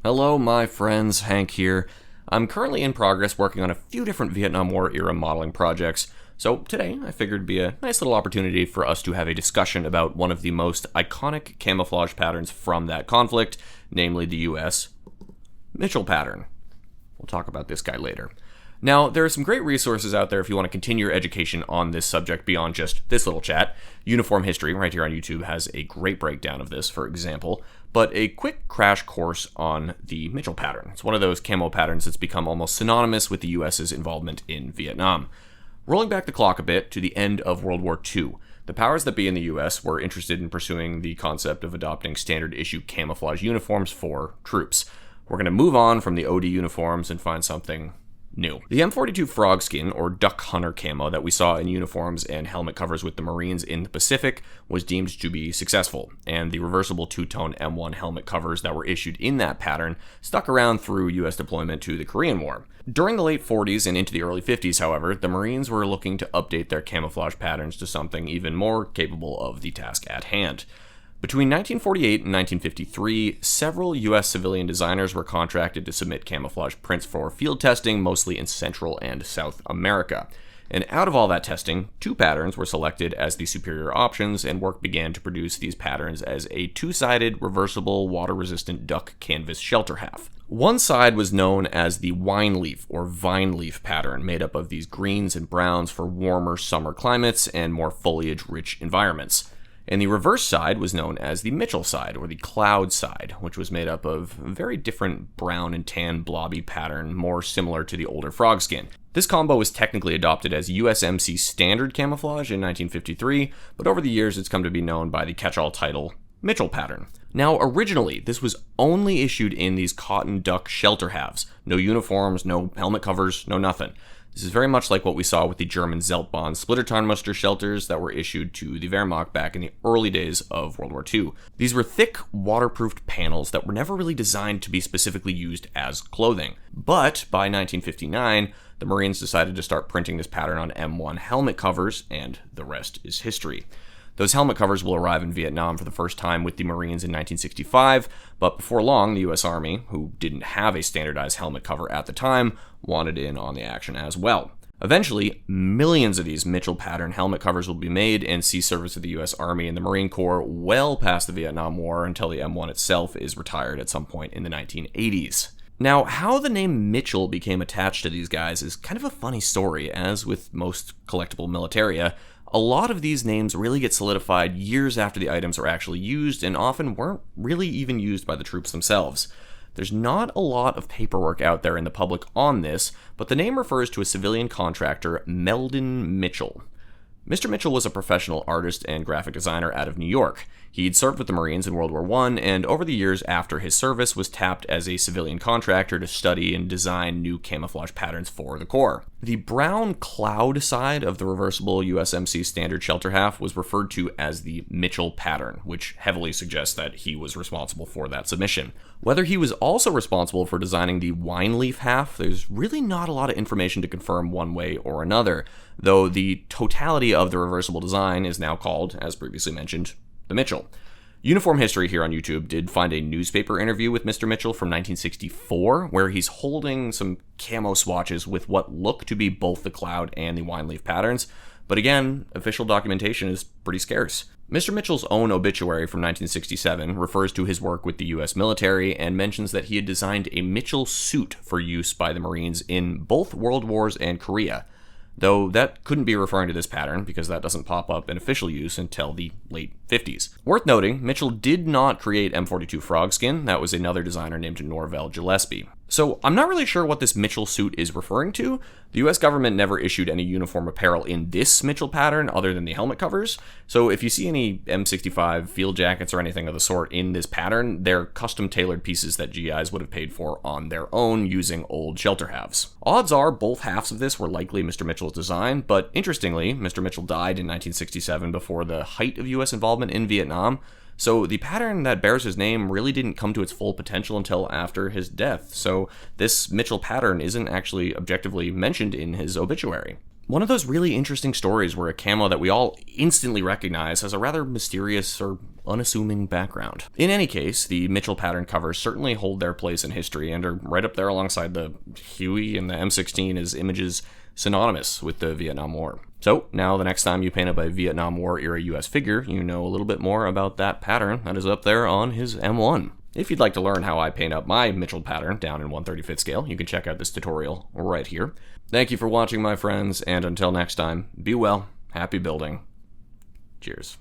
Hello, my friends, Hank here. I'm currently in progress working on a few different Vietnam War era modeling projects, so today I figured it'd be a nice little opportunity for us to have a discussion about one of the most iconic camouflage patterns from that conflict, namely the US Mitchell pattern. We'll talk about this guy later. Now, there are some great resources out there if you want to continue your education on this subject beyond just this little chat. Uniform History, right here on YouTube, has a great breakdown of this, for example, but a quick crash course on the Mitchell pattern. It's one of those camo patterns that's become almost synonymous with the US's involvement in Vietnam. Rolling back the clock a bit to the end of World War II, the powers that be in the US were interested in pursuing the concept of adopting standard issue camouflage uniforms for troops. We're going to move on from the OD uniforms and find something new. The M42 frog skin, or duck hunter camo, that we saw in uniforms and helmet covers with the Marines in the Pacific was deemed to be successful, and the reversible two-tone M1 helmet covers that were issued in that pattern stuck around through US deployment to the Korean War. During the late 40s and into the early 50s, however, the Marines were looking to update their camouflage patterns to something even more capable of the task at hand. Between 1948 and 1953, several U.S. civilian designers were contracted to submit camouflage prints for field testing, mostly in Central and South America. And out of all that testing, two patterns were selected as the superior options, and work began to produce these patterns as a two-sided, reversible, water-resistant duck canvas shelter half. One side was known as the wine leaf or vine leaf pattern, made up of these greens and browns for warmer summer climates and more foliage-rich environments. And the reverse side was known as the Mitchell side, or the cloud side, which was made up of a very different brown and tan blobby pattern, more similar to the older frog skin. This combo was technically adopted as USMC Standard camouflage in 1953, but over the years it's come to be known by the catch-all title Mitchell pattern. Now, originally, this was only issued in these cotton duck shelter halves. No uniforms, no helmet covers, no nothing. This is very much like what we saw with the German Zeltbahn Splittertarnmuster shelters that were issued to the Wehrmacht back in the early days of World War II. These were thick, waterproofed panels that were never really designed to be specifically used as clothing. But by 1959, the Marines decided to start printing this pattern on M1 helmet covers, and the rest is history. Those helmet covers will arrive in Vietnam for the first time with the Marines in 1965, but before long, the U.S. Army, who didn't have a standardized helmet cover at the time, wanted in on the action as well. Eventually, millions of these Mitchell pattern helmet covers will be made and see service with the U.S. Army and the Marine Corps well past the Vietnam War until the M1 itself is retired at some point in the 1980s. Now, how the name Mitchell became attached to these guys is kind of a funny story, as with most collectible militaria. A lot of these names really get solidified years after the items are actually used and often weren't really even used by the troops themselves. There's not a lot of paperwork out there in the public on this, but the name refers to a civilian contractor, Meldon Mitchell. Mr. Mitchell was a professional artist and graphic designer out of New York. He'd served with the Marines in World War I, and over the years after his service was tapped as a civilian contractor to study and design new camouflage patterns for the Corps. The brown cloud side of the reversible USMC Standard shelter half was referred to as the Mitchell pattern, which heavily suggests that he was responsible for that submission. Whether he was also responsible for designing the wine leaf half, there's really not a lot of information to confirm one way or another, though the totality of the reversible design is now called, as previously mentioned, the Mitchell. Uniform History here on YouTube did find a newspaper interview with Mr. Mitchell from 1964, where he's holding some camo swatches with what look to be both the cloud and the wine leaf patterns, but again, official documentation is pretty scarce. Mr. Mitchell's own obituary from 1967 refers to his work with the U.S. military and mentions that he had designed a Mitchell suit for use by the Marines in both World Wars and Korea, though that couldn't be referring to this pattern because that doesn't pop up in official use until the late 50s. Worth noting, Mitchell did not create M42 frog skin. That was another designer named Norvell Gillespie. So I'm not really sure what this Mitchell suit is referring to. The US government never issued any uniform apparel in this Mitchell pattern other than the helmet covers. So if you see any M65 field jackets or anything of the sort in this pattern, they're custom tailored pieces that GIs would have paid for on their own using old shelter halves. Odds are both halves of this were likely Mr. Mitchell's design, but interestingly, Mr. Mitchell died in 1967 before the height of US involvement in Vietnam. So the pattern that bears his name really didn't come to its full potential until after his death, so this Mitchell pattern isn't actually objectively mentioned in his obituary. One of those really interesting stories where a camo that we all instantly recognize has a rather mysterious or unassuming background. In any case, the Mitchell pattern covers certainly hold their place in history and are right up there alongside the Huey and the M16 as images synonymous with the Vietnam War. So, now the next time you paint up a Vietnam War era US figure, you know a little bit more about that pattern that is up there on his M1. If you'd like to learn how I paint up my Mitchell pattern down in 1/35 scale, you can check out this tutorial right here. Thank you for watching, my friends, and until next time, be well, happy building. Cheers.